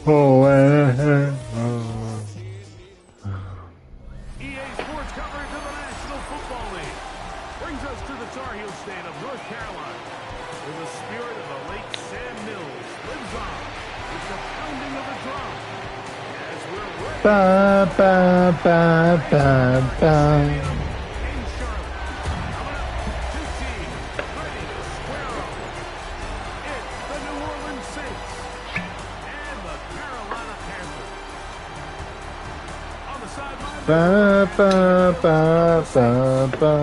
Oh, EA Sports coverage of the National Football League brings us to the Tar Heel state of North Carolina, where the spirit of the late Sam Mills lives on with the pounding of the drum. As we're ready ba ba ba ba ba. in Charlotte. Coming up, two teams ready to square up. It's the New Orleans Saints and the Carolina Panthers. On the sideline, Ba ba ba ba ba.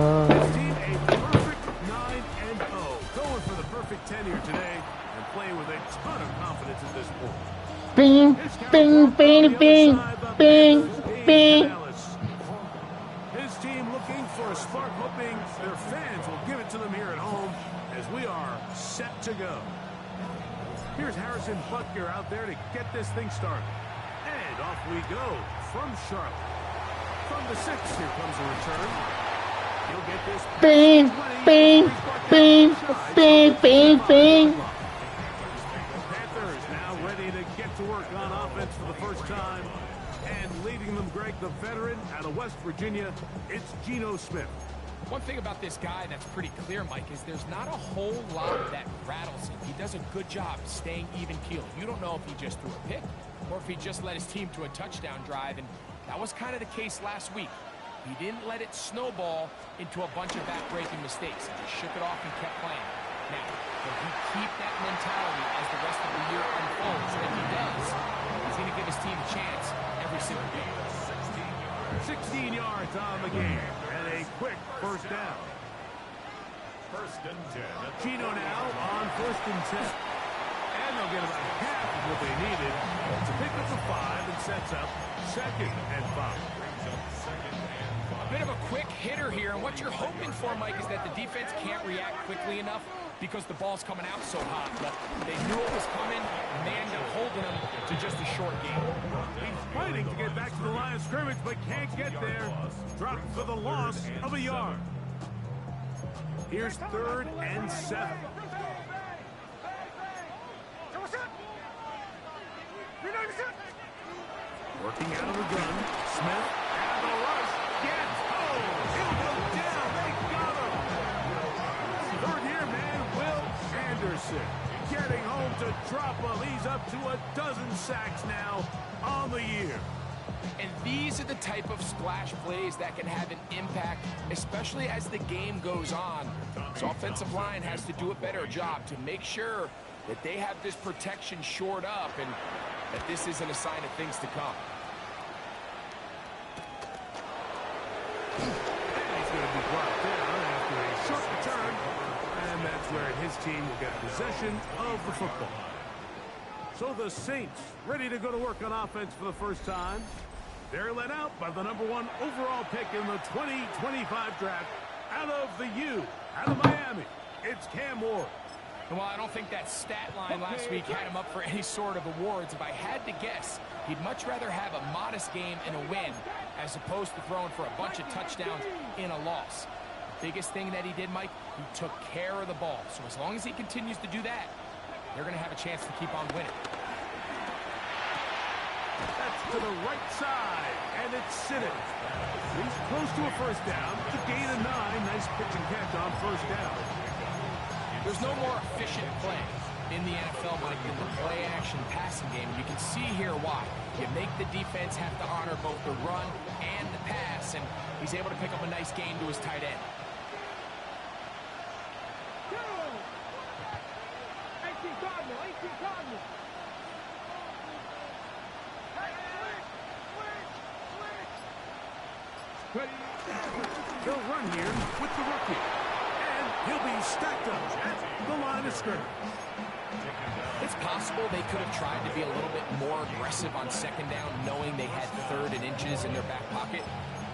team a perfect 9-0, going for the perfect 10 here today and playing with a ton of confidence at this point. Bing bing bing bing bing bing. His team looking for a spark, hoping their fans will give it to them here at home as we are set to go. Here's Harrison Butker out there to get this thing started. And off we go from Charlotte. From the 6, here comes a return. He'll get this. Bing bing bing bing bing bing. Panthers now ready to get to work on offense for the first time. And leading them, Greg, the veteran out of West Virginia, it's Geno Smith. One thing about this guy that's pretty clear, Mike, is there's not a whole lot that rattles him. He does a good job staying even-keeled. You don't know if he just threw a pick or if he just led his team to a touchdown drive, and that was kind of the case last week. He didn't let it snowball into a bunch of back-breaking mistakes. He just shook it off and kept playing. Now, will he keep that mentality as the rest of the year unfolds? And if he does, he's going to give his team a chance every single game. 16 yards on the game and a quick first down. First and 10. Geno now on first and 10. And they'll get about half of what they needed to pick up the 5 and sets up second and 5. A bit of a quick hitter here, and what you're hoping for, Mike, is that the defense can't react quickly enough because the ball's coming out so hot. But they knew it was coming, and they ended up holding them to just a short game. He's fighting to get back to the line of scrimmage, but can't get there. Dropped for the loss of a yard. Here's 3rd and 7. Working out of the gun, Smith, and the rush gets home. He'll go down. They got him. 3rd year man, Will Anderson, getting home to drop him. He's up to a dozen sacks now on the year. And these are the type of splash plays that can have an impact, especially as the game goes on. So offensive line has to do a better job to make sure that they have this protection shored up and that this isn't a sign of things to come. And he's going to be brought down after a short return. And that's where his team will get possession of the football. So the Saints ready to go to work on offense for the first time. They're led out by the #1 overall pick in the 2025 draft out of the U, out of Miami. It's Cam Ward. Well, I don't think that stat line last week had him up for any sort of awards. If I had to guess, he'd much rather have a modest game and a win as opposed to throwing for a bunch of touchdowns in a loss. The biggest thing that he did, Mike, he took care of the ball. So as long as he continues to do that, they're going to have a chance to keep on winning. That's to the right side. takes it in. He's close to a first down. It's a gain of 9. Nice pitch and catch on first down. There's no more efficient play in the NFL, Mike, than the play-action passing game. You can see here why. You make the defense have to honor both the run and the pass, and he's able to pick up a nice gain to his tight end. They'll run here with the rookie. And he'll be stacked up at the line of scrimmage. It's possible they could have tried to be a little bit more aggressive on second down, knowing they had 3rd and inches in their back pocket.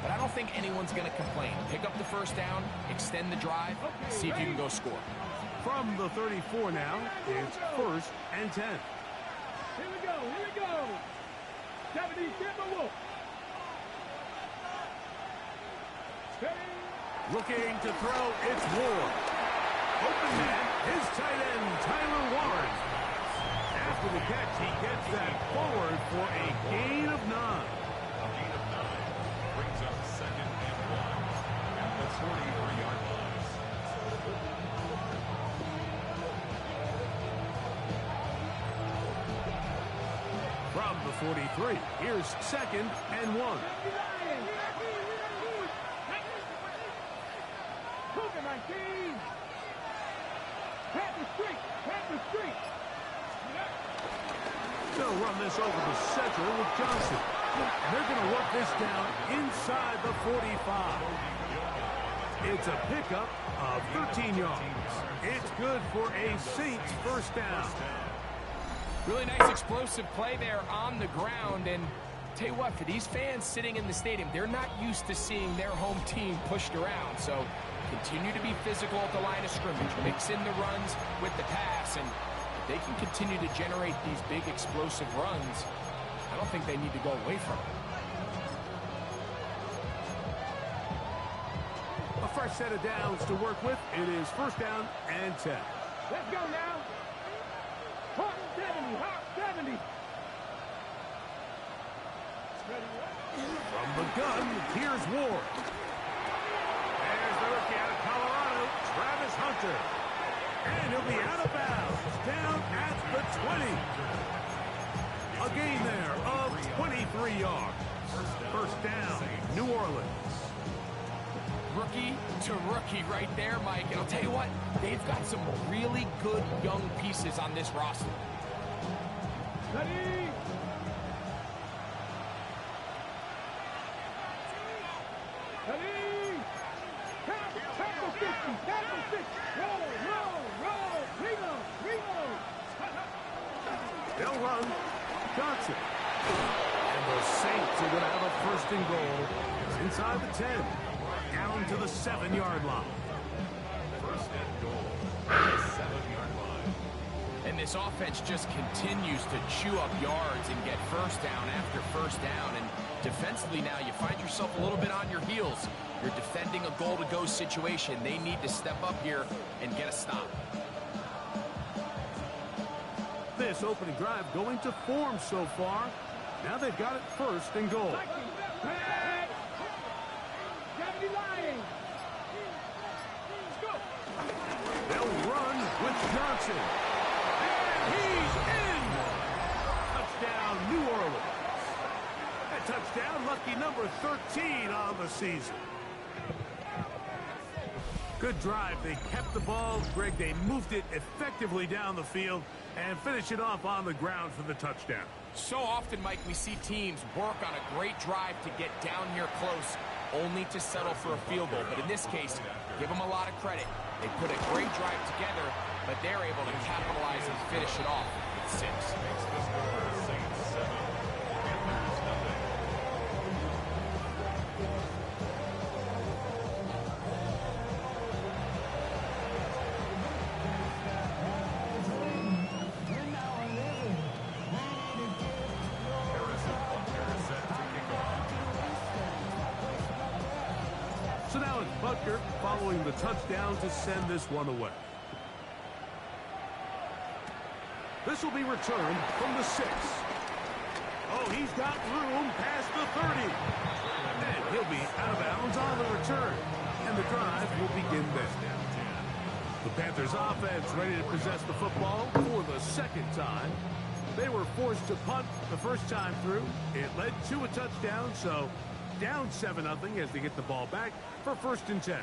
But I don't think anyone's going to complain. Pick up the first down, extend the drive, see if you can go score. From the 34 now, it's 1st and 10. Here we go, here we go. 70, Wolf. Looking to throw, it's Ward. Open man, his tight end, Tyler Warren. After the catch, he gets that forward for a gain of 9. A gain of 9 brings up 2nd and 1 at the 43-yard line. From the 43, here's 2nd and 1. They'll run this over the center with Johnson. And they're going to work this down inside the 45. It's a pickup of 13 yards. It's good for a Saints first down. Really nice explosive play there on the ground. And tell you what, for these fans sitting in the stadium, they're not used to seeing their home team pushed around. So continue to be physical at the line of scrimmage. Mix in the runs with the pass. And if they can continue to generate these big explosive runs, I don't think they need to go away from it. A fresh set of downs to work with. It is 1st down and 10. Let's go now. Hawk 70, Hawk 70. From the gun, here's Ward. There's the rookie out of Colorado, Travis Hunter. And he'll be out of bounds, down at the 20. A gain there of 23 yards. First down, New Orleans. Rookie to rookie right there, Mike. And I'll tell you what, they've got some really good young pieces on this roster. Ready? Ready? Tackle 50, tackle 50. Roll, Reno. They'll run. Johnson. And the Saints are going to have a 1st and goal. It's inside the 10. Down to the 7-yard line. 1st and goal at the 7-yard line. And this offense just continues to chew up yards and get first down after first down. And defensively now, you find yourself a little bit on your heels. You're defending a goal-to-go situation. They need to step up here and get a stop. This opening drive going to form so far. Now they've got it 1st and goal. They'll run with Johnson. And he's in! Touchdown, New Orleans. That touchdown, lucky number 13 on the season. Good drive. They kept the ball. Greg, they moved it effectively down the field and finish it off on the ground for the touchdown. So often, Mike, we see teams work on a great drive to get down here close, only to settle for a field goal. But in this case, give them a lot of credit. They put a great drive together, but they're able to capitalize and finish it off with 6. Makes the score Saints 7, Panthers 0. So now it's Butker following the touchdown to send this one away. This will be returned from the 6. Oh, he's got room past the 30. return, and the drive will begin then. The Panthers offense ready to possess the football for the second time. They were forced to punt the first time through. It led to a touchdown, so down 7-0 as they get the ball back for 1st and 10.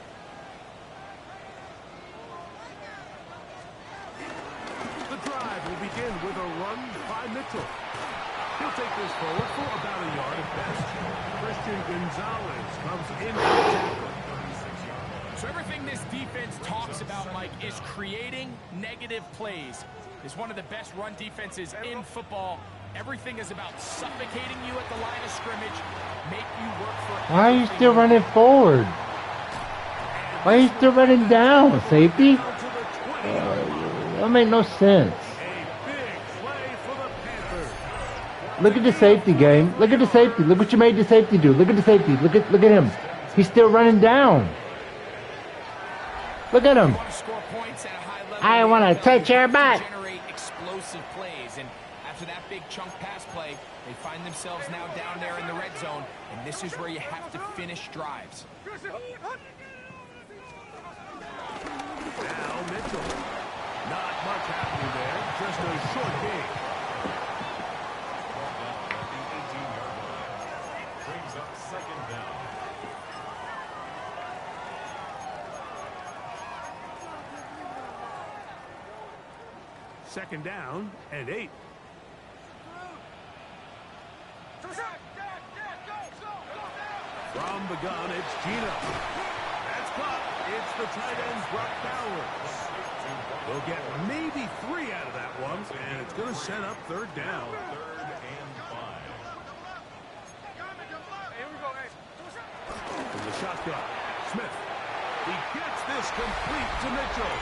The drive will begin with a run by Mitchell. He'll take this forward for about a yard at best. Christian Gonzalez comes in for the tackle. So everything this defense talks about, Mike, is creating negative plays. It's one of the best run defenses in football. Everything is about suffocating you at the line of scrimmage, make you work for. Why are you still running forward? Why are you still running down, safety? That made no sense. Look at the safety game. Look at the safety. Look what you made the safety do. Look at the safety. Look at him. He's still running down. Look at him. I want to touch your butt. Generate explosive plays, and after that big chunk pass play, they find themselves now down there in the red zone, and this is where you have to finish drives. Now Mitchell. Not much happening there. Just a short game. Brings up 2nd down. Second down and 8. From the gun, it's Gino. That's caught. It's the tight end, Brock Bowers. They'll get maybe 3 out of that one, and it's going to set up 3rd down. 3rd and 5. From the shotgun, Smith. He gets this complete to Mitchell.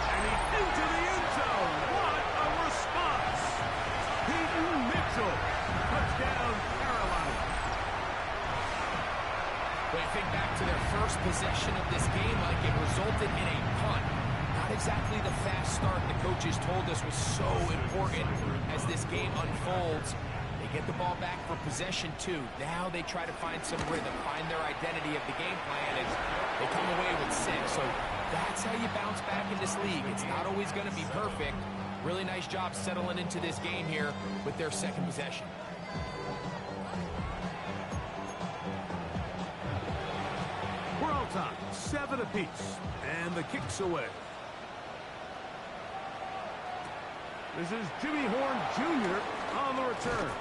And he's into the end zone. What a response. Peyton Mitchell. Touchdown, Carolina. When you think back to their first possession of this game, like it resulted in a punt. Not exactly the fast start the coaches told us was so important as this game unfolds. They get the ball back for possession 2. Now they try to find some rhythm, find their identity of the game plan, and they come away with 6. So that's how you bounce back in this league. It's not always going to be perfect. Really nice job settling into this game here with their second possession. We're all tied, 7 apiece, and the kick's away. This is Jimmy Horn Jr. on the return.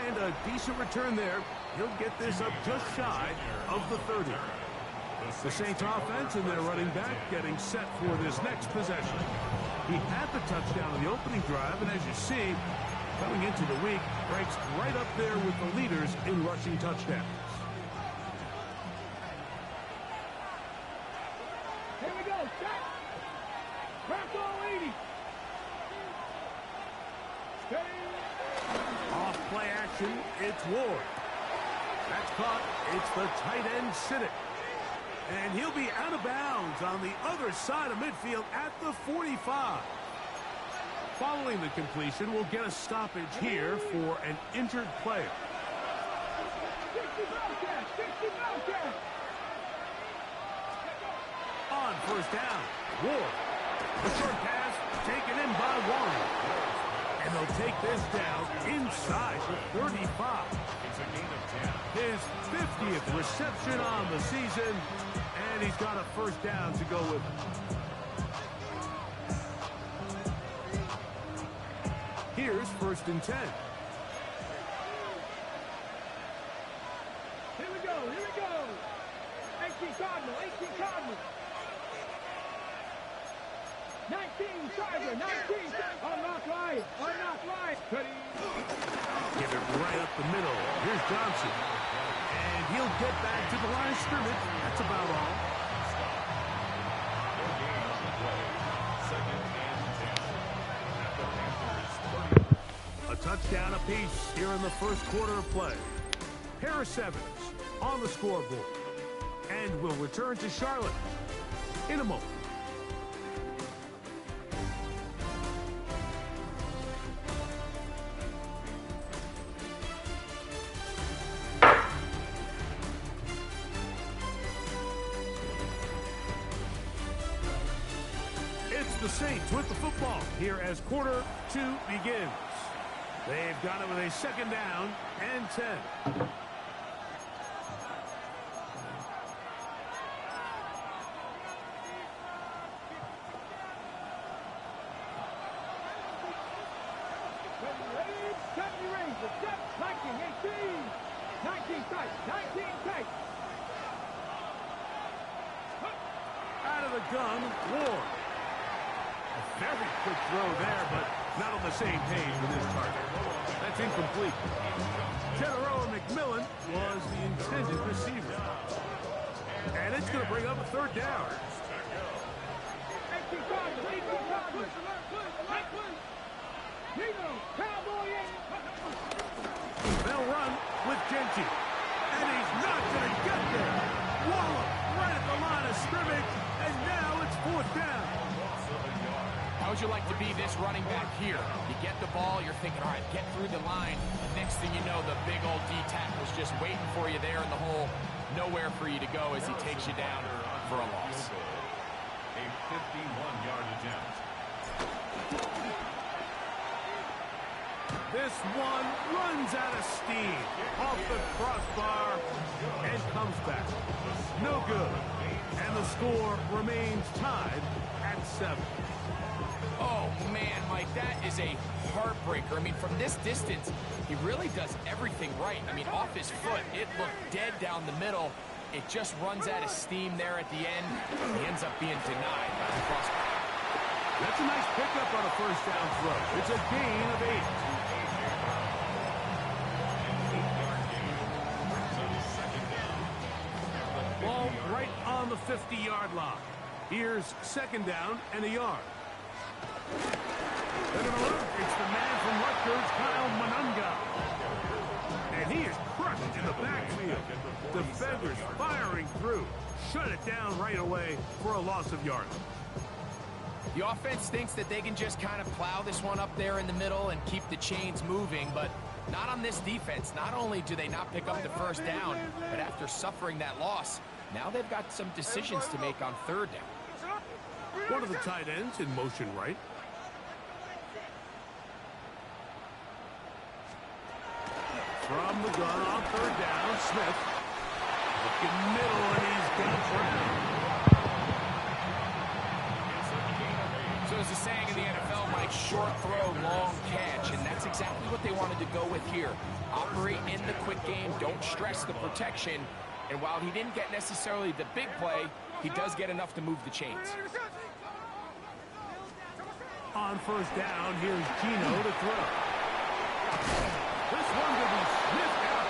And a decent return there. He'll get this up just shy of the 30. The Saints offense and their running back getting set for this next possession. He had the touchdown in the opening drive, and as you see, coming into the week, ranks right up there with the leaders in rushing touchdowns. Here we go, set. Crack all 80. Off play action, it's Ward. That's caught. It's the tight end, Siddick. And he'll be out of bounds on the other side of midfield at the 45. Following the completion, we'll get a stoppage here for an injured player. On 1st down, Ward. The short pass taken in by Warren. And they'll take this down inside the 35. It's a gain of 10. His 50th reception on the season, and he's got a 1st down to go with it. Here's 1st and 10. Here we go, here we go. 18 Cardinal, 18 Cardinal. 19 Tiger, 19. Unlock right, unlock right. Give it right up the middle. Here's Johnson. And he'll get back to the line of scrimmage. That's about all. A touchdown apiece here in the 1st quarter of play. Harris Evans on the scoreboard. And will return to Charlotte in a moment. the Saints with the football here as quarter 2 begins. They've got it with a second down and 10. Out of the gun, Ward. A very quick throw there, but not on the same page with his target. That's incomplete. General McMillan was the intended receiver. And it's going to bring up a third down. They'll run with Genty. And he's not going to get there. Waller right at the line of scrimmage. And now it's fourth down. How would you like to be this running back here? You get the ball, you're thinking, all right, get through the line. Next thing you know, the big old D-tackle's just waiting for you there in the hole. Nowhere for you to go as he takes you down for a loss. A 51-yard attempt. This one runs out of steam. Off the crossbar and comes back. No good. And the score remains tied at 7. Oh, man, Mike, that is a heartbreaker. I mean, from this distance, he really does everything right. I mean, off his foot, it looked dead down the middle. It just runs out of steam there at the end. He ends up being denied by the crossbar. That's a nice pickup on a first down throw. It's a gain of 8. Ball right on the 50-yard line. Here's second down and a yard. They're going to look. It's the man from Rutgers, Kyle Monunga. And he is crushed in the backfield. Defenders firing through. Shut it down right away for a loss of yardage. The offense thinks that they can just kind of plow this one up there in the middle and keep the chains moving, but not on this defense. Not only do they not pick up the first down, but after suffering that loss, now they've got some decisions to make on third down. One of the tight ends in motion right. From the gun on third down, Smith. Looking middle, and he's got Brown. So as the saying in the NFL, Mike, short throw, long catch, and that's exactly what they wanted to go with here. Operate in the quick game, don't stress the protection, and while he didn't get necessarily the big play, he does get enough to move the chains. On first down, here's Gino to throw. This one will be sniffed out.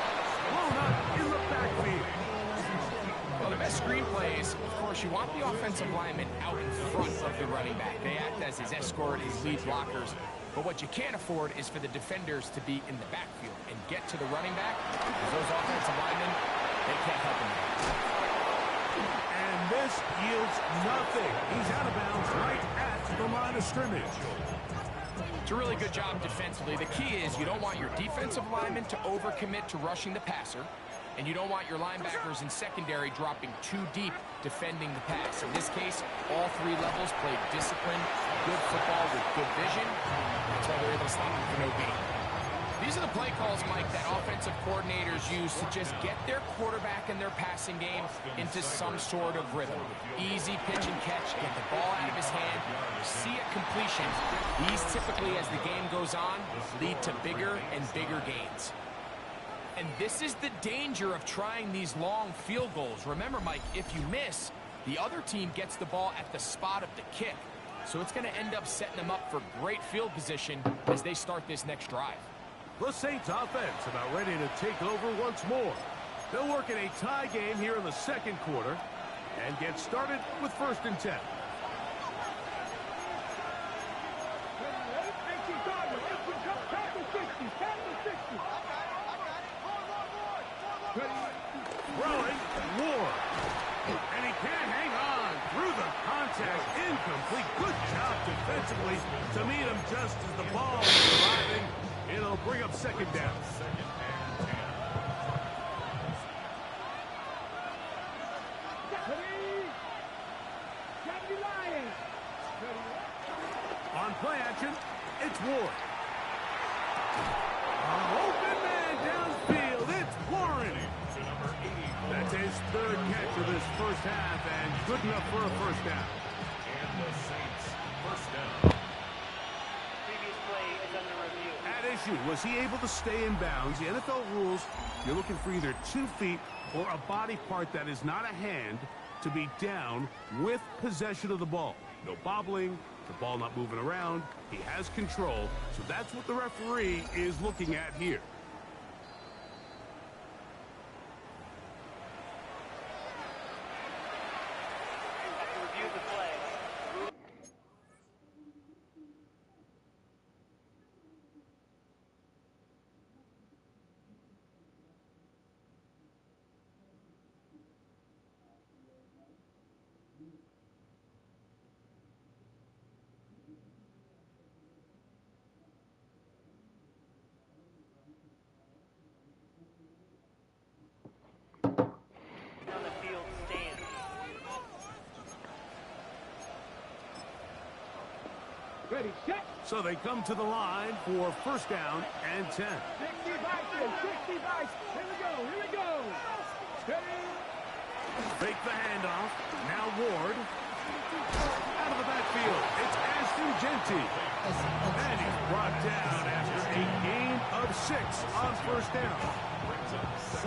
Blown up in the backfield. Well, the best screen plays, of course, you want the offensive lineman out in front of the running back. They act as his escort, his lead blockers. But what you can't afford is for the defenders to be in the backfield and get to the running back, because those offensive linemen, they can't help him. And this yields nothing. He's out of bounds right at the line of scrimmage. It's a really good job defensively. The key is you don't want your defensive linemen to overcommit to rushing the passer, and you don't want your linebackers in secondary dropping too deep defending the pass. In this case, all three levels played disciplined, good football with good vision. That's why they're able to stop them for no gain. These are the play calls, Mike, that offensive coordinators use to just get their quarterback and their passing game into some sort of rhythm. Easy pitch and catch, get the ball out of his hand, see a completion. These typically, as the game goes on, lead to bigger and bigger gains. And this is the danger of trying these long field goals. Remember, Mike, if you miss, the other team gets the ball at the spot of the kick. So it's going to end up setting them up for great field position as they start this next drive. The Saints offense about ready to take over once more. They'll work in a tie game here in the second quarter and get started with first and 10. Throwing, Ward. And he can't hang on through the contact. Incomplete. Good job defensively to meet him just as the ball is arriving. It'll bring up second down. direction. It's Ward. Open man downfield. It's Warren. To number 80. That's his third catch of this first half, and good enough for a first down. And the Saints first down. Previous play is under review. At issue, was he able to stay in bounds? The NFL rules, you're looking for either 2 feet or a body part that is not a hand to be down with possession of the ball. No bobbling, the ball not moving around. He has control, so that's what the referee is looking at here. Have to review the play. On the field stands. Ready, set. So they come to the line for first down and 10. 60 Vikings, 60 Vikings. Here we go, here we go. Ready. Fake the handoff. Now Ward. Out of the backfield. It's Ashton Genty. And he's brought down after a gain of 6 on first down.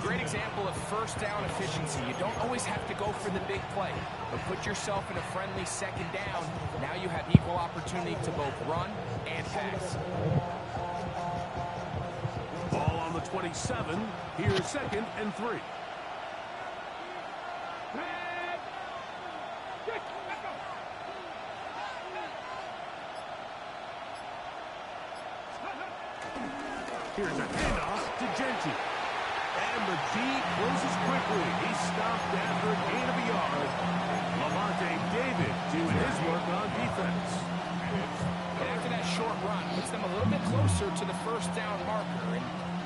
Great example of first down efficiency. You don't always have to go for the big play, but put yourself in a friendly second down. Now you have equal opportunity to both run and pass. Ball on the 27. Here's second and 3. Red. Six. Let's go. Here's a handoff to Genty. And the D closes quickly. He's stopped after a gain of a yard. Lavonte David doing his work on defense. And after that short run, puts them a little bit closer to the first down marker. And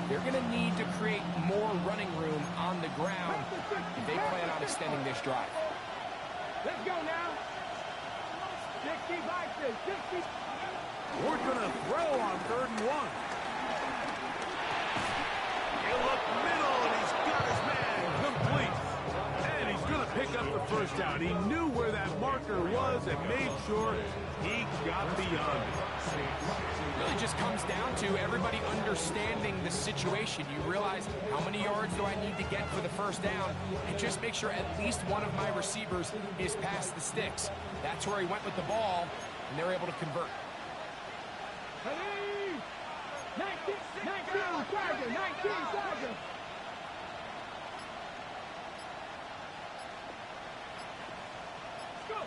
they're going to need to create more running room on the ground if they plan on extending this drive. Let's go now. 60 Vikings, 60. We're going to throw on 3rd and 1. He'll look middle, and he's got his man complete. And he's going to pick up the first down. He knew where that marker was and made sure he got beyond it. It really just comes down to everybody understanding the situation. You realize how many yards do I need to get for the first down, and just make sure at least one of my receivers is past the sticks. That's where he went with the ball, and they're able to convert. Ready. 19 Tiger, 19 Tiger. Go.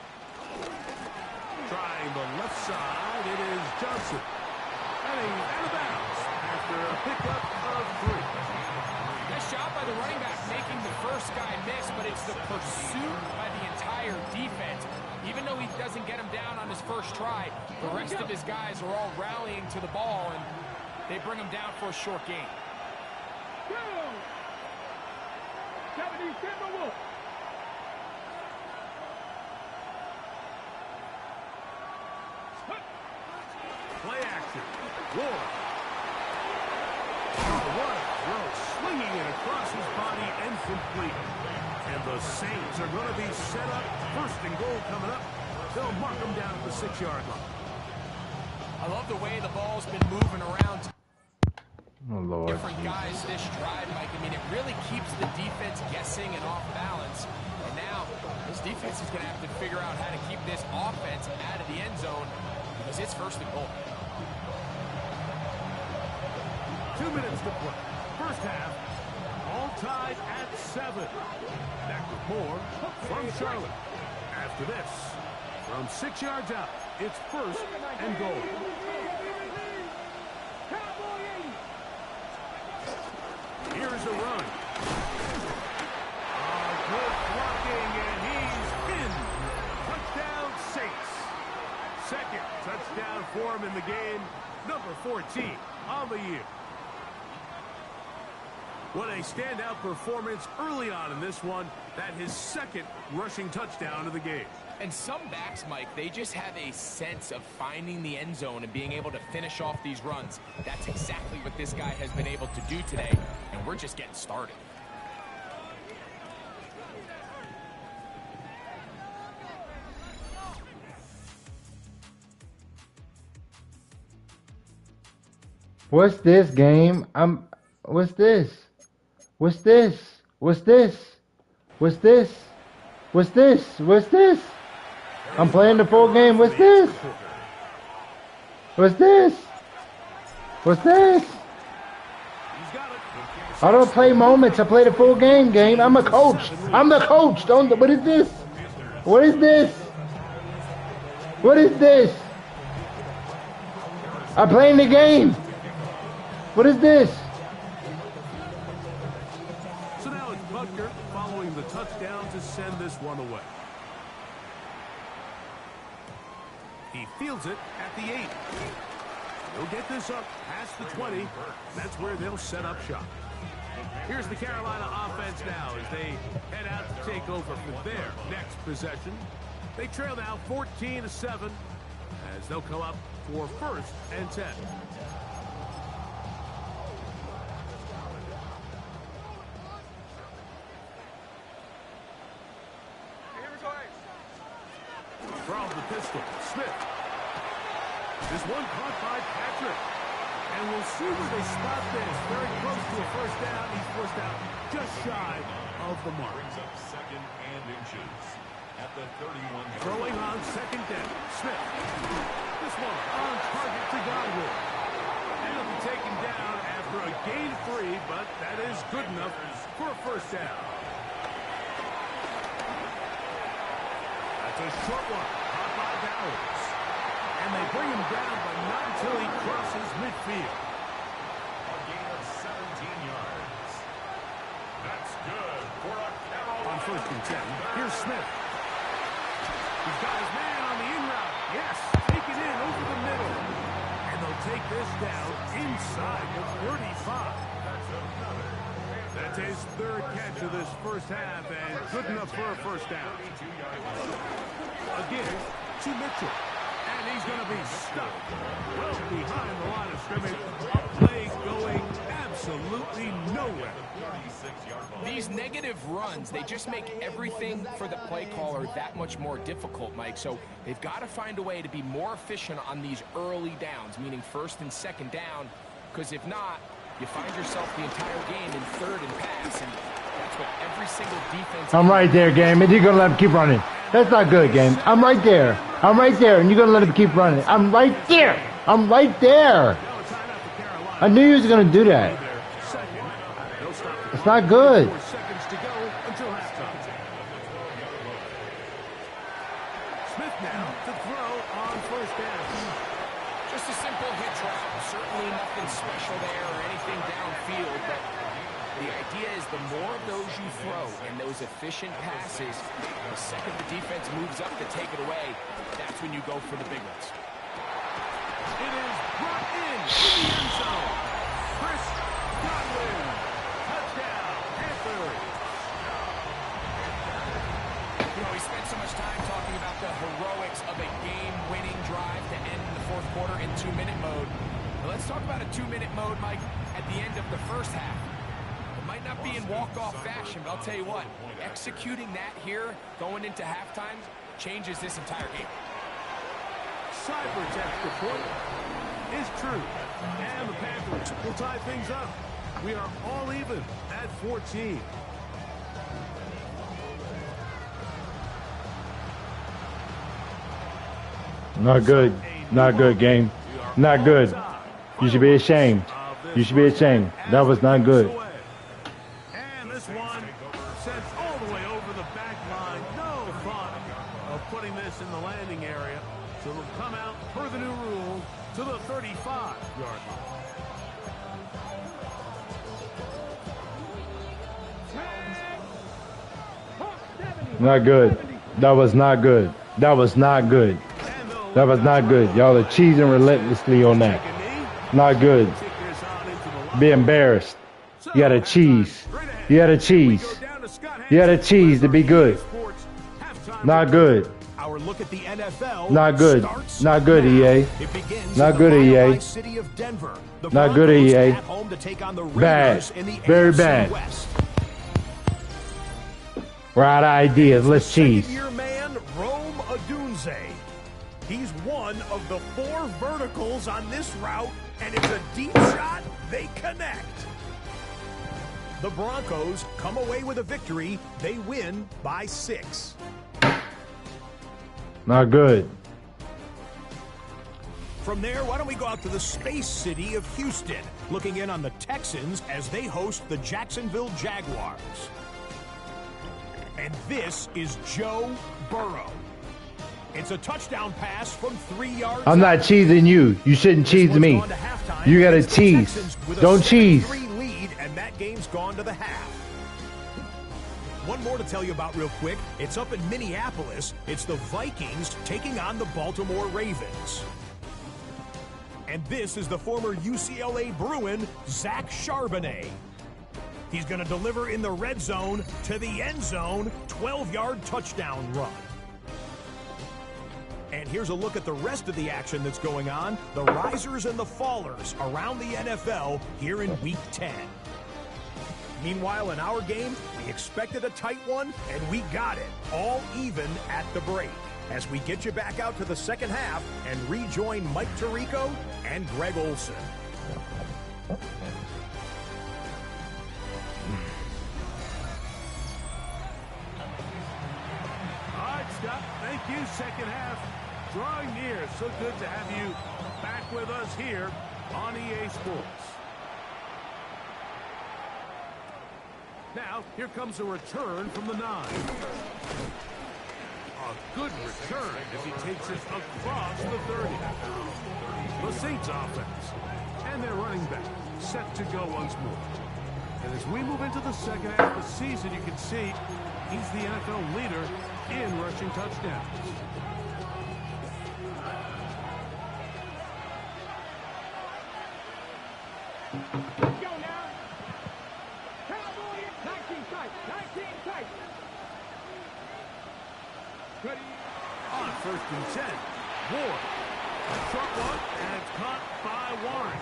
Trying the left side, it is Johnson. And he's out of bounds after a pickup of 3. Nice job by the running back making the first guy miss, but it's the pursuit by the entire defense. Even though he doesn't get him down on his first try, the rest of his guys are all rallying to the ball, and they bring him down for a short gain. Go. 70 Timberwolves. Play action. Ward. What a throw. Swinging it across his body and complete. And the Saints are going to be set up. First and goal coming up. They'll mark them down at the 6-yard line. I love the way the ball's been moving around. Oh, Lord. Different guys this drive, Mike. I mean, it really keeps the defense guessing and off balance. And now, this defense is going to have to figure out how to keep this offense out of the end zone because it's first and goal. 2 minutes to play. First half, all tied at 7. Back with more from Charlotte. After this, from 6 yards out, it's first and goal. Here's a run. Good blocking, and he's in. Touchdown, Saints. Second touchdown for him in the game. Number 14 on the year. What a standout performance early on in this one. That his second rushing touchdown of the game. And some backs, Mike, they just have a sense of finding the end zone and being able to finish off these runs. That's exactly what this guy has been able to do today, and we're just getting started. What's this game? What's this? What's this? What's this? What's this? What's this? What's this? I'm playing the full game. What's this? What's this? What's this? I don't play moments. I play the full game. I'm a coach. I'm the coach. What is this? What is this? What is this? I'm playing the game. What is this? So now it's Butker following the touchdown to send this one away. He fields it at the 8. He'll get this up past the 20. That's where they'll set up shop. Here's the Carolina offense now as they head out to take over for their next possession. They trail now 14-7 as they'll come up for 1st and 10. From the pistol, Smith. This one caught by Patrick. And we'll see where they spot this. Very close to a first down. He's forced out just shy of the mark. Brings up 2nd and inches at the 31. Throwing on 2nd down. Smith. This one on target to Godwin. And he'll be taken down after a gain 3, but that is good enough for a first down. That's a short one. Caught by Bowers. And they bring him down, but not until he crosses midfield. A gain of 17 yards. That's good for a Carolina. On 1st and 10, here's Smith. He's got his man on the in route. Yes, take it in over the middle. And they'll take this down inside the 35. That's his 3rd catch of this first half, and good enough for a first down. Again, to Mitchell. And he's going to be stuck well behind the line of scrimmage. A play going absolutely nowhere. These negative runs, they just make everything for the play caller that much more difficult, Mike. So they've got to find a way to be more efficient on these early downs, meaning 1st and 2nd down, because if not, you find yourself the entire game in 3rd and pass, and that's what every single defense... I'm right there, game, and you're going to let him keep running. That's not good, game. I'm right there. I'm right there, and you're going to let him keep running. I'm right there. I'm right there. I knew he was going to do that. It's not good. Seconds to go until halftime. Smith now to throw on 1st down. Just a simple hitch route. Certainly nothing special there or anything downfield, but the idea is the more of those you throw and those efficient passes, the second the defense moves up to take it away, that's when you go for the big ones. It is brought in to the end zone. Chris Godwin. Touchdown, Panthers. You know, we spent so much time talking about the heroics of a game-winning drive to end the 4th quarter in 2-minute mode. But let's talk about a 2-minute mode, Mike, at the end of the first half. Might not be in walk-off fashion, but I'll tell you what, executing that here, going into halftime, changes this entire game. Cyber's extra point is true. And the Panthers will tie things up. We are all even at 14. Not good. Not good, game. Not good. You should be ashamed. You should be ashamed. That was not good. And this one sent all the way over the back line. No thought of putting this in the landing area. So it'll come out per the new rule to the 35-yard line. Not good. That was not good. That was not good. That was not good. Y'all are cheesing relentlessly on that. Not good. Be embarrassed. You gotta cheese. You gotta cheese. You gotta cheese to be good. Not good. Our look at the NFL Not good. starts Not good, now. EA. It begins Not in good, the EA. Mile High City of Denver. The Not good, Broncos EA. at home to take on the Bad. Raiders in the Very AFC bad. West. We're out of ideas. Let's cheese. Second-year man, Rome Odunze. He's one of the 4 verticals on this route, and it's a deep shot. They connect. The Broncos come away with a victory. They win by 6. Not good. From there, why don't we go out to the space city of Houston, looking in on the Texans as they host the Jacksonville Jaguars. And this is Joe Burrow. It's a touchdown pass from 3 yards. I'm not cheesing you. You shouldn't cheese me. You gotta cheese. Don't cheese. 3 lead, and that game's gone to the half. One more to tell you about real quick. It's up in Minneapolis. It's the Vikings taking on the Baltimore Ravens. And this is the former UCLA Bruin, Zach Charbonnet. He's going to deliver in the red zone to the end zone, 12-yard touchdown run. And here's a look at the rest of the action that's going on, the risers and the fallers around the NFL here in Week 10. Meanwhile, in our game, we expected a tight one, and we got it, all even at the break, as we get you back out to the second half and rejoin Mike Tirico and Greg Olson. All right, Scott. Thank you. Second half drawing near. So good to have you back with us here on EA Sports. Now, here comes a return from the 9. A good return as he takes it across the 30. The Saints offense. And their running back set to go once more. And as we move into the second half of the season, you can see he's the NFL leader in rushing touchdowns. Let's go now. Cowboys, 19 tight. 19 tight. Ready. On 1st and 10, Ward. Short one, and it's caught by Warren.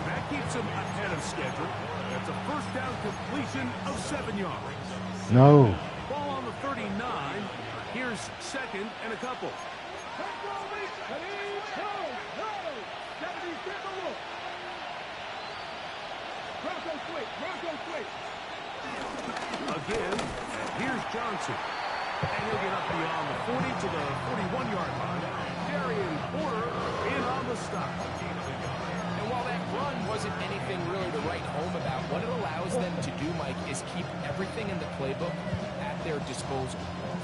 That keeps him ahead of schedule. That's a first down completion of 7 yards. No. Ball on the 39. Here's second and a couple. Ready, go. Go. 70 Timberwolves. Bronco quick. Bronco quick. Again, here's Johnson. And he'll get up beyond the 40 to the 41-yard line. Darian Porter in on the stop. And while that run wasn't anything really to write home about, what it allows them to do, Mike, is keep everything in the playbook at their disposal.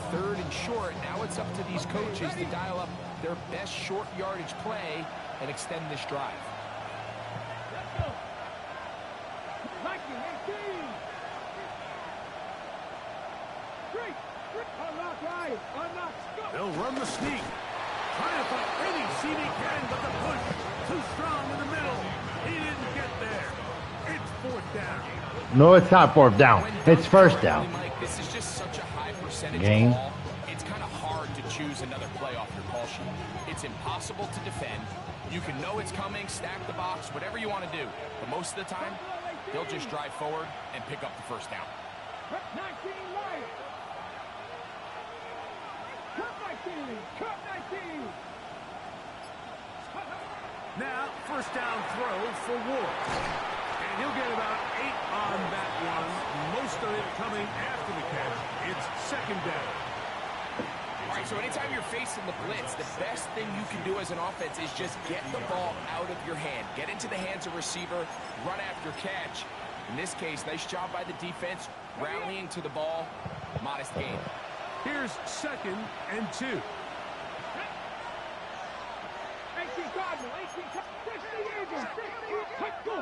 3rd and short, now it's up to these coaches to dial up their best short yardage play and extend this drive. Let's go. 19, 18. Straight. Unlock right. Unlock. Go. They'll run the sneak. Trying to find any seam he can, but the push too strong in the middle. He didn't get there. It's 4th down. No, it's not 4th down. It's 1st down. Mike, this is just such a high percentage Game. ball. It's kind of hard to choose another play off your call sheet. It's impossible to defend. You can know it's coming, stack the box, whatever you want to do. But most of the time, they'll just drive forward and pick up the first down. 19 right. Cut 19. Cut 19. Now, first down throw for Ward. And he'll get about 8 on that one. Most of it coming after the catch. It's 2nd down. All right, so anytime you're facing the blitz, the best thing you can do as an offense is just get the ball out of your hand. Get into the hands of receiver, run after catch. In this case, nice job by the defense, rallying to the ball. Modest gain. Here's 2nd and 2. 18 Cardinal. 18 60 Eagles. 60. Let's go.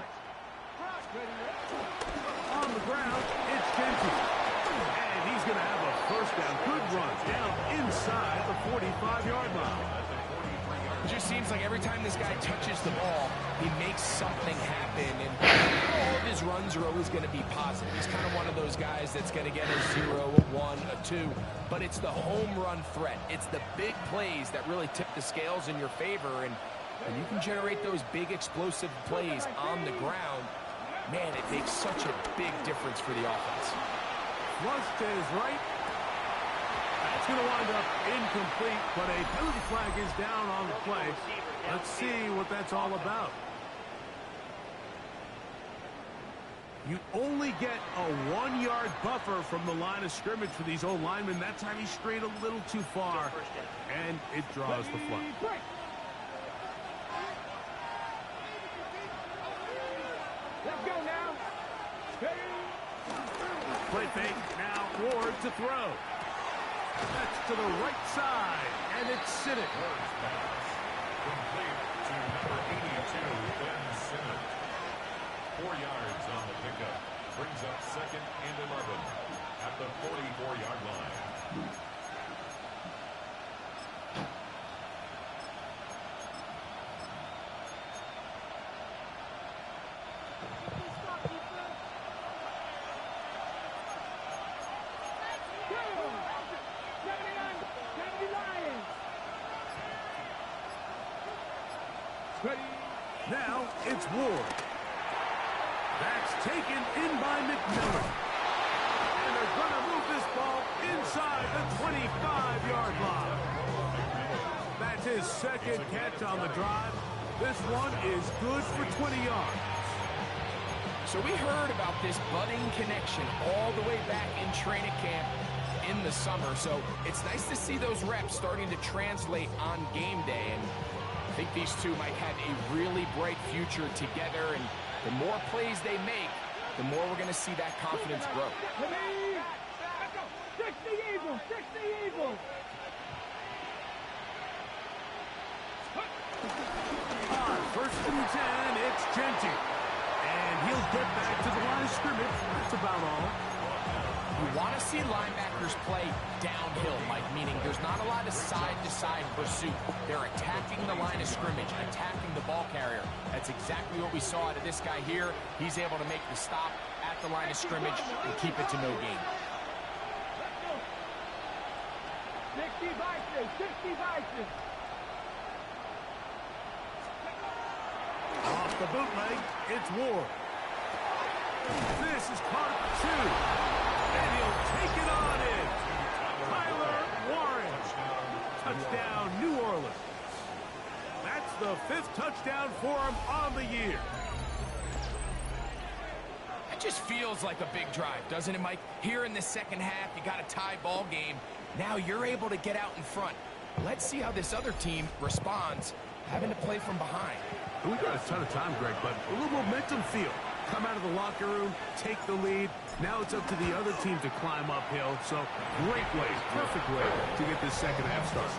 On the ground, it's Genty. And he's going to have a first down. Good run down inside the 45-yard line. It just seems like every time this guy touches the ball, he makes something happen, and all of his runs are always going to be positive. He's kind of one of those guys that's going to get a 0, a 1, a 2, but it's the home run threat. It's the big plays that really tip the scales in your favor, and when you can generate those big explosive plays on the ground, man, it makes such a big difference for the offense. Flush to his right. That's going to wind up incomplete, but a penalty flag is down on the play. Let's see what that's all about. You only get a 1-yard buffer from the line of scrimmage for these old linemen. That time he strayed a little too far, and it draws the flag. Let's go now. Play fake, now Ward to throw. That's to the right side, and it's Sinnott. Complete to number 82, Ben Simmons. 4 yards on the pickup. Brings up 2nd and 11 at the 44-yard line. Now it's Ward. That's taken in by McMillan. And they're going to move this ball inside the 25-yard line. That's his 2nd catch on the drive. This one is good for 20 yards. So we heard about this budding connection all the way back in training camp in the summer. So it's nice to see those reps starting to translate on game day. And I think these two might have a really bright future together, and the more plays they make, the more we're going to see that confidence grow. 60 Eagles, 60 Eagles. First and 10, it's Genty. And he'll get back to the line of scrimmage. That's about all. You want to see linebackers play downhill, Mike, meaning there's not a lot of side-to-side pursuit. They're attacking the line of scrimmage, attacking the ball carrier. That's exactly what we saw out of this guy here. He's able to make the stop at the line of scrimmage and keep it to no gain. 60 Vikings, 60 Vikings. Off the bootleg, it's Ward. This is caught at 2. And he'll take it on in. Tyler Warren. Touchdown, New Orleans. That's the 5th touchdown for him on the year. It just feels like a big drive, doesn't it, Mike? Here in the second half, you got a tie ball game. Now you're able to get out in front. Let's see how this other team responds, having to play from behind. We've got a ton of time, Greg, but a little momentum feel. Come out of the locker room, take the lead. Now it's up to the other team to climb uphill. So great way, perfect way to get this second half started.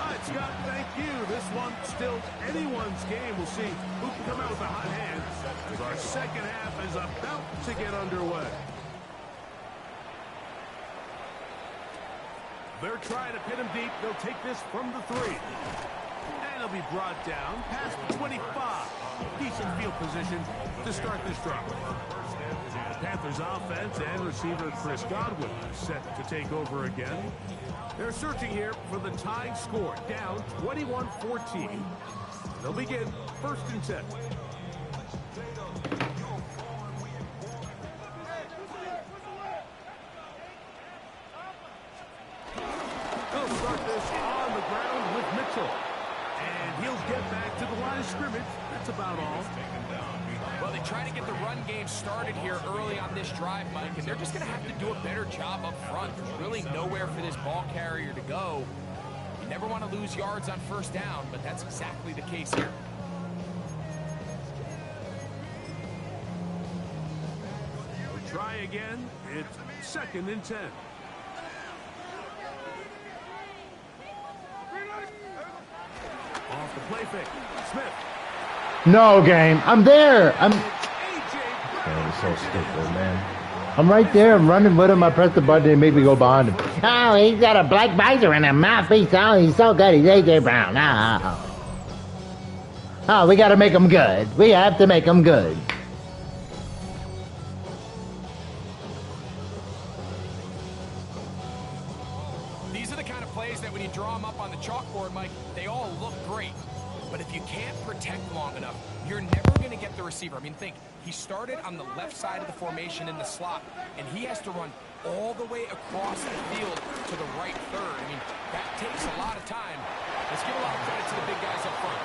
All right, Scott, thank you. This one still anyone's game. We'll see who can come out with a hot hand as our second half is about to get underway. They're trying to pin him deep. They'll take this from the 3. And he'll be brought down past the 25. Decent field position to start this drive. The Panthers offense and receiver Chris Godwin set to take over again. They're searching here for the tying score, down 21-14. They'll begin 1st and 10. And he'll get back to the line of scrimmage. That's about all. Well, they try to get the run game started here early on this drive, Mike, and they're just going to have to do a better job up front. There's really nowhere for this ball carrier to go. You never want to lose yards on 1st down, but that's exactly the case here. We'll try again. It's 2nd and 10. Off the play fake. Smith. No game. I'm there. It's A.J. game is so stupid, man. I'm right there. I'm running with him. I press the button and make me go behind him. Oh, he's got a black visor and a mouthpiece. Oh, he's so good. He's AJ Brown. Oh, we got to make him good. We have to make him good. These are the kind of plays that when you draw them up on the chalkboard, Mike, they all look great. But if you can't protect long enough, you're never going to get the receiver. I mean, think, he started on the left side of the formation in the slot, and he has to run all the way across the field to the right third. I mean, that takes a lot of time. Let's give a lot of credit to the big guys up front.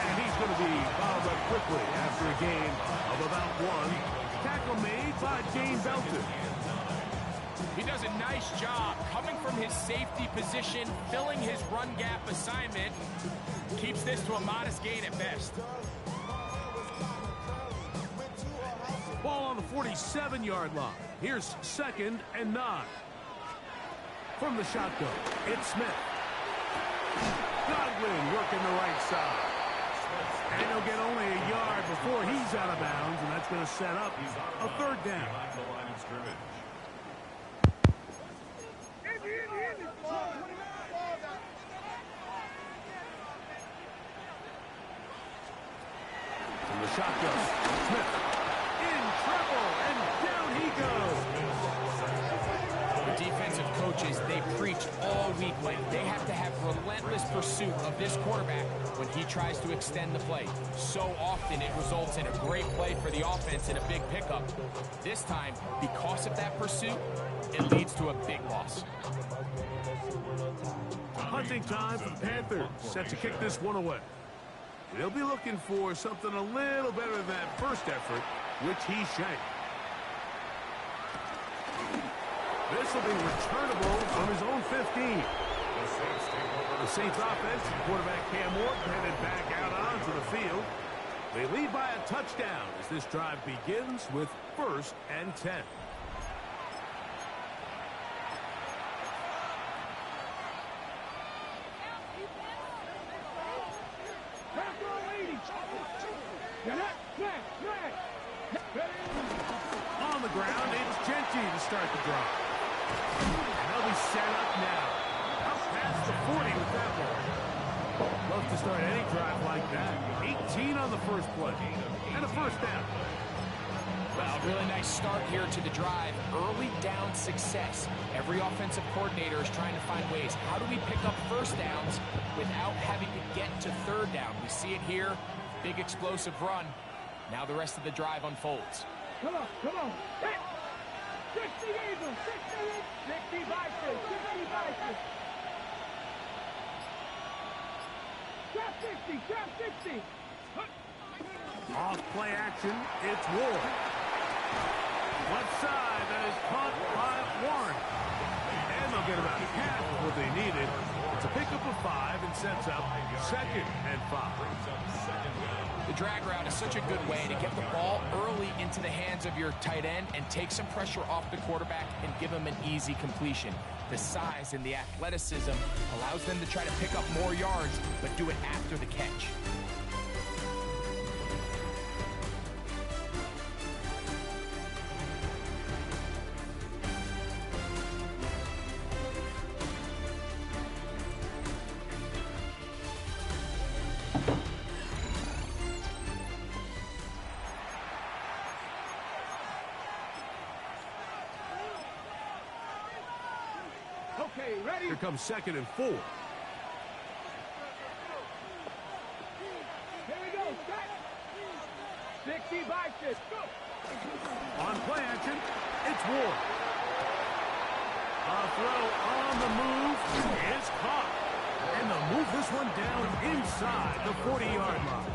And he's going to be fouled up quickly after a gain of about one. Tackle made by Dane Belton. He does a nice job coming from his safety position, filling his run gap assignment. Keeps this to a modest gain at best. Ball on the 47-yard line. Here's 2nd and 9. From the shotgun, it's Smith. Godwin working the right side. And he'll get only a yard before he's out of bounds, and that's going to set up a 3rd down. From the shotgun, Smith in trouble, and down he goes. The defensive coaches, they preach all week, like they have to have relentless pursuit of this quarterback when he tries to extend the play. So often it results in a great play for the offense and a big pickup. This time, because of that pursuit, it leads to a big loss. Hunting time for the Panthers. Set to kick this one away. They'll be looking for something a little better than that first effort, which he shanked. This will be returnable from his own 15. The Saints offense, quarterback Cam Morton headed back out onto the field. They lead by a touchdown as this drive begins with 1st and 10. On the ground, it's Genty to start the drive. And they'll be set up now. Up past the 40 with that one. Love to start any drive like that. 18 on the first play. And a 1st down. Well, really nice start here to the drive. Early down success. Every offensive coordinator is trying to find ways. How do we pick up 1st downs without having to get to 3rd down? We see it here. Big explosive run. Now the rest of the drive unfolds. Come on, come on. 60 Eagles, 60 Vikings, 60 Vikings. Trap 60, trap 60. Off play action, it's Ward. Left side, that is caught by Warren. And they'll get about half of what they needed. It's a pickup of 5 and sets up 2nd and 5. The drag route is such a good way to get the ball early into the hands of your tight end and take some pressure off the quarterback and give him an easy completion. The size and the athleticism allows them to try to pick up more yards, but do it after the catch. Okay, ready? Here comes 2nd and 4. Here we go, set. 60 Vikings, go. On play action, it's Ward. A throw on the move is caught. And they'll move this one down inside the 40-yard line.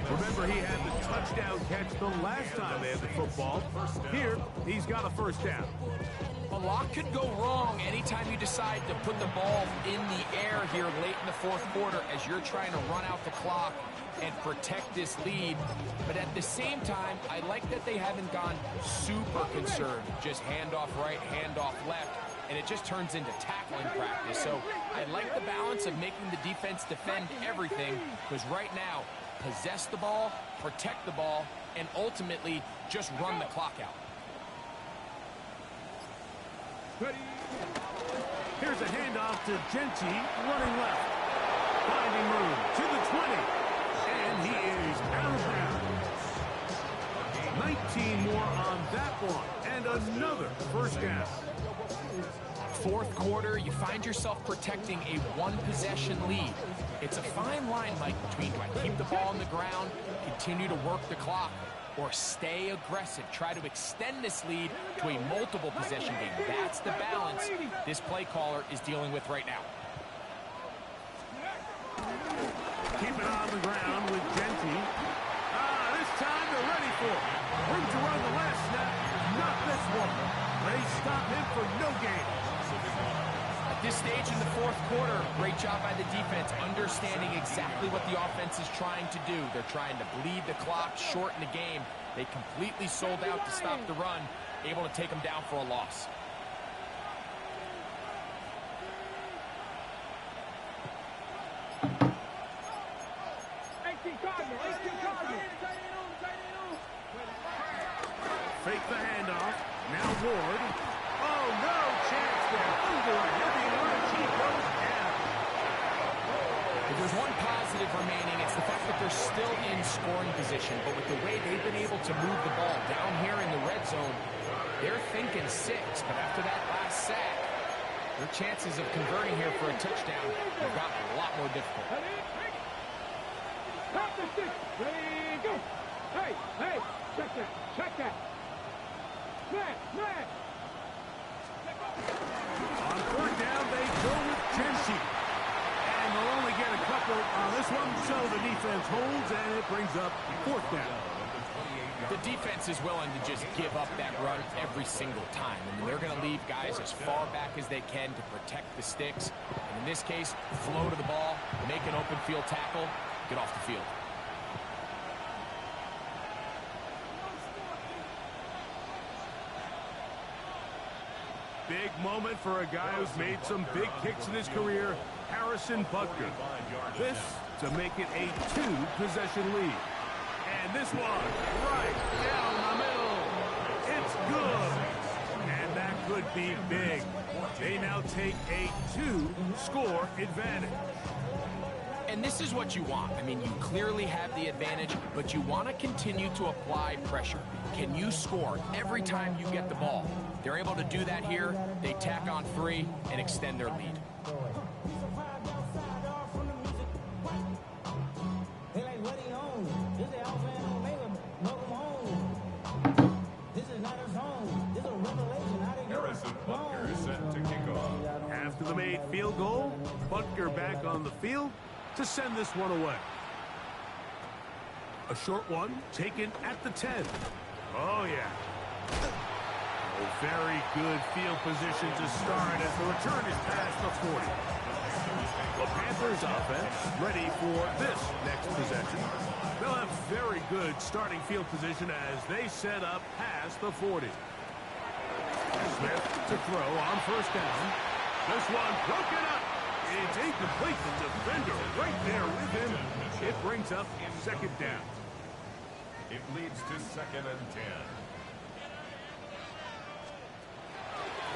Remember, he had the touchdown catch the last time they had the football. Here, he's got a 1st down. A lot could go wrong anytime you decide to put the ball in the air here late in the 4th quarter as you're trying to run out the clock and protect this lead. But at the same time, I like that they haven't gone super conserved. Just handoff right, handoff left. and it just turns into tackling practice. So I like the balance of making the defense defend everything, because right now, possess the ball, protect the ball, and ultimately just run the clock out. Ready. Here's a handoff to Genty, running left. Finding room to the 20. And he is out of bounds. 19 more on that one. And another first down. Fourth quarter, you find yourself protecting a one-possession lead. It's a fine line, Mike, between do I keep the ball on the ground, continue to work the clock, or stay aggressive, try to extend this lead to a multiple possession game. That's the balance this play caller is dealing with right now. Keep it on the ground with Genty. This time they're ready for it. Room to run the last snap. Not this one. They stop him for no gain. At this stage in the fourth quarter, great job by the defense, understanding exactly what the offense is trying to do. They're trying to bleed the clock, shorten the game. They completely sold out to stop the run, able to take them down for a loss. Fake the handoff. Now Ward. Oh, no chance there. Under a heavy arch, he goes down. If there's one positive remaining, it's the fact that they're still in scoring position. But with the way they've been able to move the ball down here in the red zone, they're thinking 6. But after that last sack, their chances of converting here for a touchdown have gotten a lot more difficult. Pop the stick. Ready, go. Hey, check that. Man. On third down, they go with Genty. And they'll only get a couple on this one, so the defense holds, and it brings up fourth down. The defense is willing to just give up that run every single time. And they're going to leave guys as far back as they can to protect the sticks. And in this case, flow to the ball, make an open field tackle, get off the field. Big moment for a guy who's made some big kicks in his career, Harrison Butker. This to make it a 2-possession lead. And this one, right down the middle. It's good. And that could be big. They now take a 2-score advantage. And this is what you want. I mean, you clearly have the advantage, but you want to continue to apply pressure. Can you score every time you get the ball? They're able to do that here. They tack on 3 and extend their lead. Harrison Butker is set to kick off. After the made field goal, Butker back on the field to send this one away. A short one taken at the 10. Oh, yeah. A very good field position to start as the return is past the 40. The Panthers offense ready for this next possession. They'll have very good starting field position as they set up past the 40. Smith to throw on first down. This one broken up. It's incomplete. The defender right there with him. It brings up second down. It leads to 2nd and 10.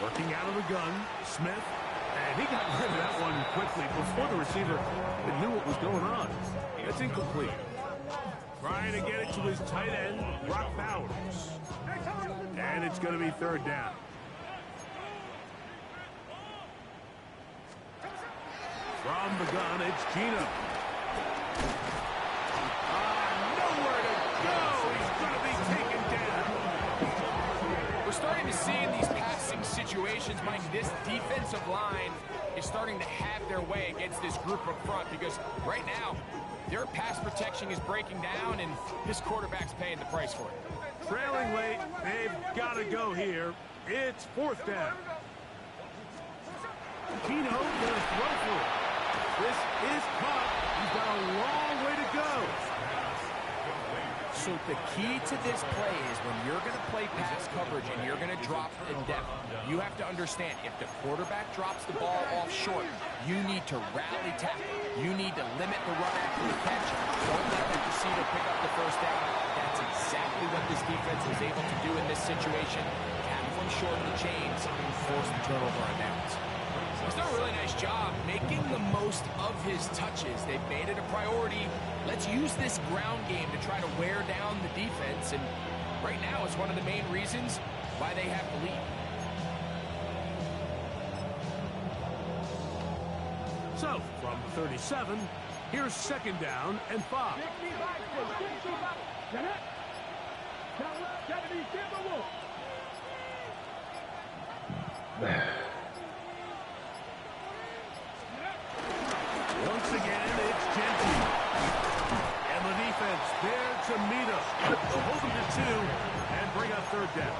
Working out of the gun, Smith. And he got rid of that one quickly before the receiver even knew what was going on. It's incomplete. Trying to get it to his tight end, Brock Bowers. And it's going to be third down. From the gun, it's Geno. Nowhere to go. He's going to be taken down. We're starting to see in these passing situations, Mike, this defensive line is starting to have their way against this group up front, because right now, their pass protection is breaking down, and this quarterback's paying the price for it. Trailing late, they've got to go here. It's fourth down. Geno going to throw for it. This is caught. He's got a long way to go. So the key to this play is when you're going to play pass coverage and you're going to drop in depth, you have to understand if the quarterback drops the ball off short, you need to rally tackle. You need to limit the run after the catch. Don't let the receiver pick up the first down. That's exactly what this defense is able to do in this situation. Catch them short of the chains and force the turnover on downs. He's done a really nice job making the most of his touches. They've made it a priority. Let's use this ground game to try to wear down the defense. And right now, it's one of the main reasons why they have the lead. So, from 37, here's 2nd down and 5. Once again, it's Genty. And the defense there to meet us. They'll hold them to 2 and bring up 3rd down.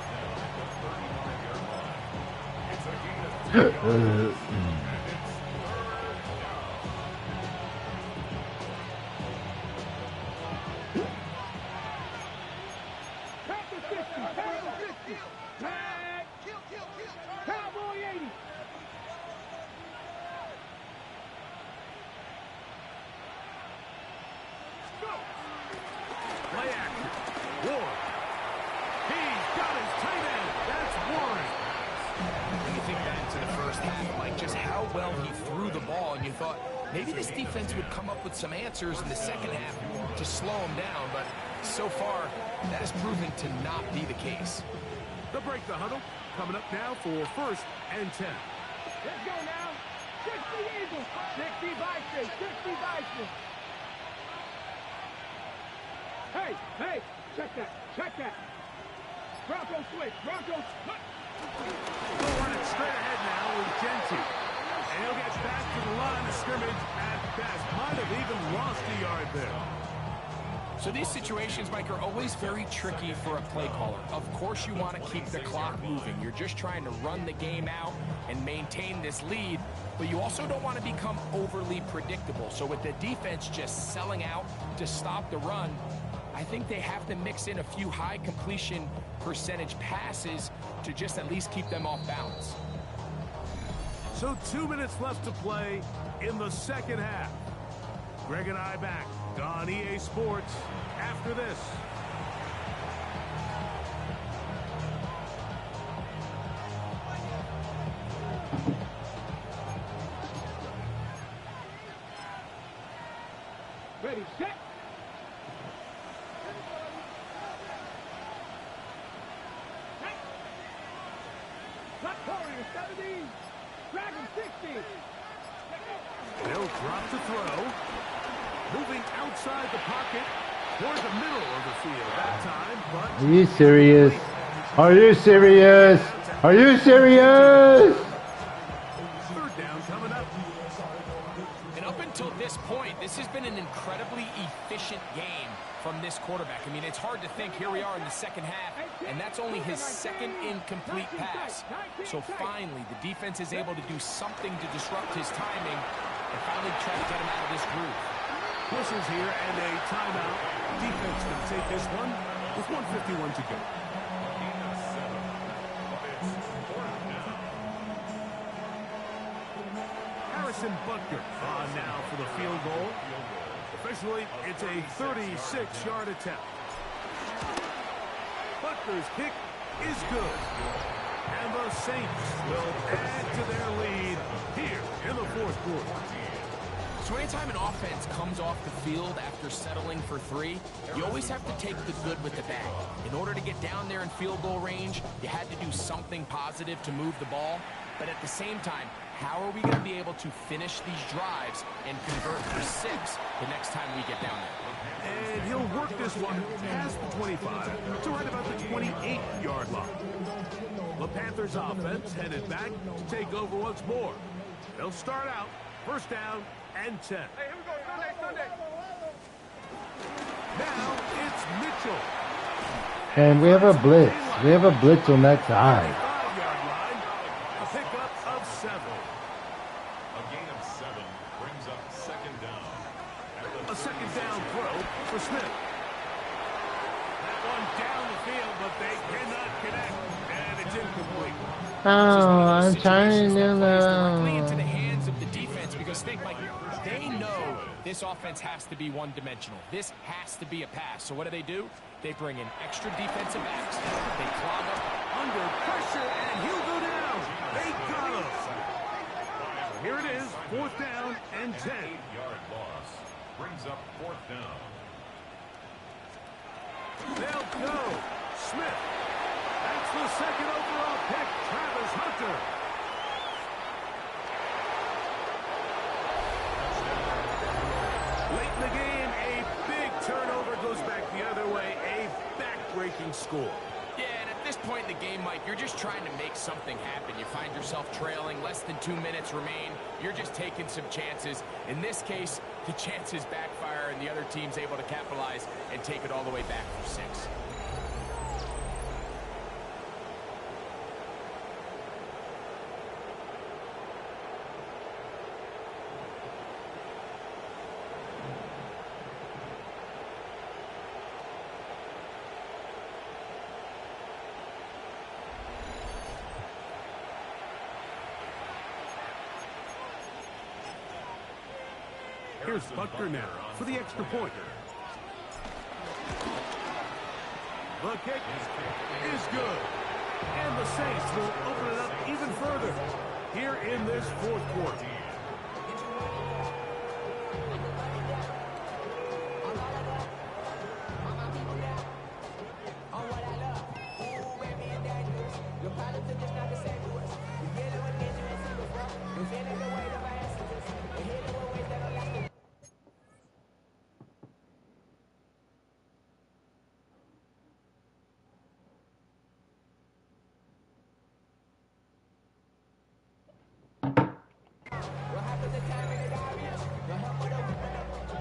Cowboy 80. Play action. Ward. He's got his tight end. That's Warren. When you think back to the first half, Mike, just how well he threw the ball, and you thought maybe this defense would come up with some answers in the second half to slow him down, but so far, that has proven to not be the case. They'll break the huddle. Coming up now for 1st and 10. Let's go now. 60 Eagles. 60 Bison. 60 Bison. Hey, hey, check that. Check that. Bronco switch. Bronco switch. They'll run it straight ahead now with Genty. And he'll get back to the line of scrimmage at best. Might have even lost a yard there. So these situations, Mike, are always very tricky for a play caller. Of course you want to keep the clock moving. You're just trying to run the game out and maintain this lead, but you also don't want to become overly predictable. So with the defense just selling out to stop the run, I think they have to mix in a few high completion percentage passes to just at least keep them off balance. So 2 minutes left to play in the second half. Greg and I back on EA Sports after this. Ready, set. Not Warrior 70. Dragon 60. They'll drop to throw. Moving outside the pocket toward the middle of the field that time, but... Are you serious? Are you serious? Are you serious? 3rd down coming up. And up until this point, this has been an incredibly efficient game from this quarterback. I mean, it's hard to think here we are in the second half, and that's only his 2nd incomplete pass. So finally, the defense is able to do something to disrupt his timing and finally try to get him out of this groove. Whistles here and a timeout. Defense can take this one with 1:51 to go. Harrison Butker on now for the field goal. Officially, it's a 36-yard attempt. Butker's kick is good. And the Saints will add to their lead here in the 4th quarter. So anytime an offense comes off the field after settling for 3, you always have to take the good with the bad. In order to get down there in field goal range, you had to do something positive to move the ball. But at the same time, how are we going to be able to finish these drives and convert for 6 the next time we get down there? And he'll work this one past the 25 to right about the 28-yard line. The Panthers offense headed back to take over once more. They'll start out 1st down and 10. Hey, here we go. Sunday. Now it's Mitchell. And we have a blitz. We have a blitz on that side. 5-yard line. A pickup of 7. A gain of 7 brings up 2nd down. A 2nd down throw for Smith. down the field, but they cannot connect. And it's incomplete. Oh, I'm trying to do Directly into the that. hands of the defense because think, Mike, they know this offense has to be one-dimensional. This has to be a pass. So what do? They bring in extra defensive backs. They clog up Under pressure, and he'll go down. They got him. Here it is, 4th down and 10. 8-yard loss brings up 4th down. They'll go. Smith. That's the 2nd overall pick, Travis Hunter. Late in the game, a big turnover goes back the other way. A back-breaking score. Yeah, and at this point in the game, Mike, you're just trying to make something happen. You find yourself trailing, less than 2 minutes remain. You're just taking some chances. In this case, the chances backfire, and the other team's able to capitalize and take it all the way back for 6. Here's Butker now for the extra point. The kick is good. And the Saints will open it up even further here in this 4th quarter.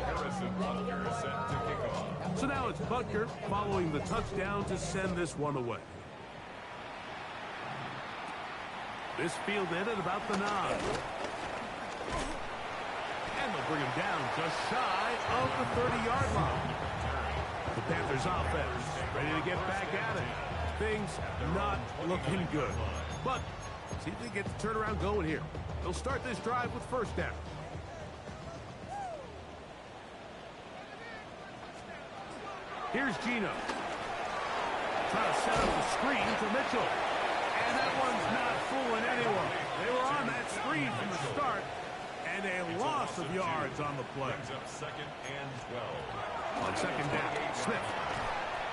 Harrison Butker is set to kick off. So now it's Butker following the touchdown to send this one away. This field in at about the 9. And they'll bring him down just shy of the 30-yard line. The Panthers offense ready to get back at it. Things not looking good. But see if they get the turnaround going here. They'll start this drive with 1st down. Here's Geno. Trying to set up the screen to Mitchell. And that one's not fooling anyone. They were on that screen from the start. And a loss of yards on the play. Brings up 2nd and 12. On 2nd down, Smith.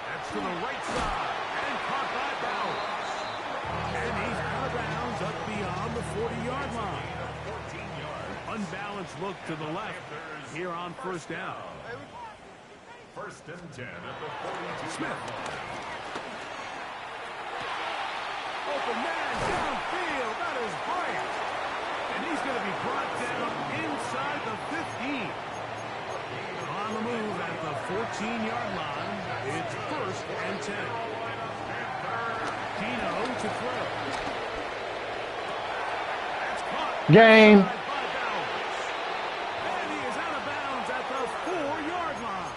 That's to the right side. And caught by Bowers. And he's out of bounds up beyond the 40-yard line. 14-yard. Unbalanced look to the left here on 1st down. 1st and 10 at the 42. Smith. Open man downfield. That is great. And he's going to be brought down inside the 15. On the move at the 14-yard line. It's 1st and 10. Geno to throw. That's caught. Game. By Bowers. And he is out of bounds at the 4-yard line.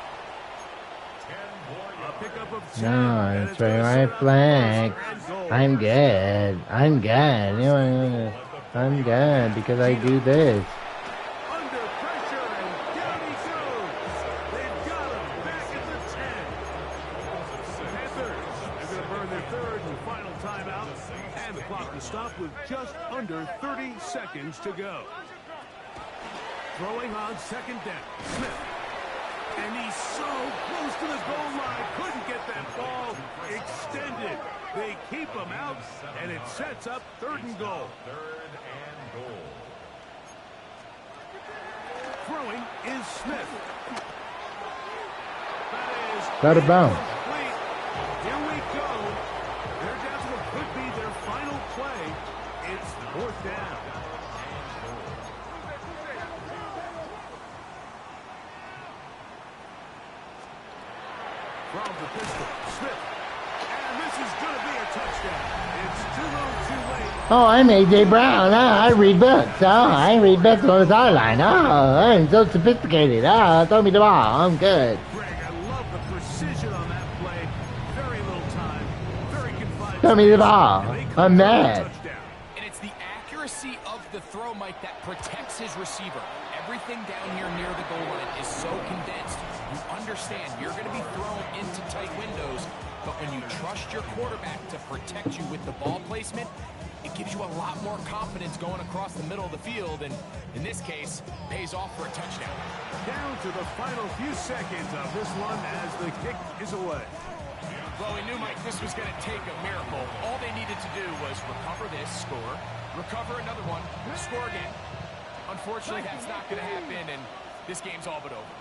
10 more A pickup of 10. No, and it's gonna right set up flag. 1st and goal. I'm good. I'm good. You know, I'm good because I do this. Under pressure, and down he goes. They've got him back at the 10. Panthers are going to burn their 3rd and final timeout. And the clock will stop with just under 30 seconds to go. Throwing on 2nd down. Smith. And he's so close to the goal line. Couldn't get that ball extended. They keep him out, and it sets up 3rd and goal. 3rd and goal. Throwing is Smith. That is Out of bounds. incomplete. Here we go. They're down to what could be their final play. It's 4th down. From the pistol, Smith. And this is going to be a touchdown. It's too little too late. Oh, I'm AJ Brown. Oh, I read books. Oh, I read books on the sideline. Oh, I'm so sophisticated. Oh, throw me the ball. I'm good. Greg, I love the precision on that play. Very Throw me the ball. I'm mad. And it's the accuracy of the throw, Mike, that protects his receiver. Everything down here near the goal line is so condensed. You understand you're going to be thrown into tight windows, but when you trust your quarterback to protect you with the ball placement, it gives you a lot more confidence going across the middle of the field, and in this case, pays off for a touchdown. Down to the final few seconds of this one as the kick is away. Well, we knew, Mike, this was going to take a miracle. All they needed to do was recover this, score, recover another one, score again. Unfortunately, that's not going to happen, and this game's all but over.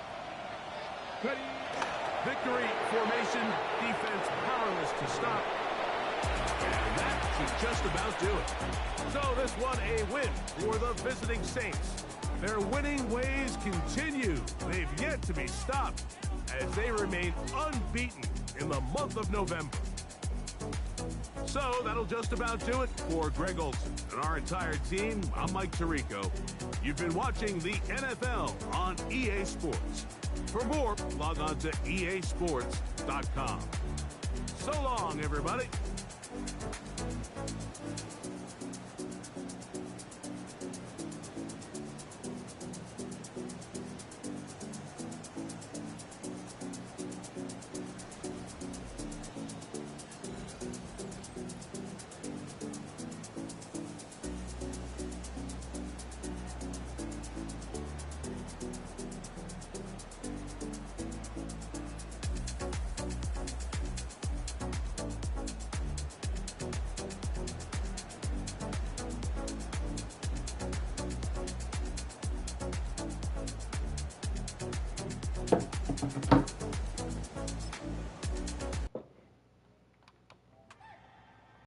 Victory formation, defense powerless to stop. And that should just about do it. So this one a win for the visiting Saints. Their winning ways continue. They've yet to be stopped as they remain unbeaten in the month of November. So that'll just about do it for Greg Olsen and our entire team. I'm Mike Tirico. You've been watching the NFL on EA Sports. For more, log on to easports.com. So long, everybody.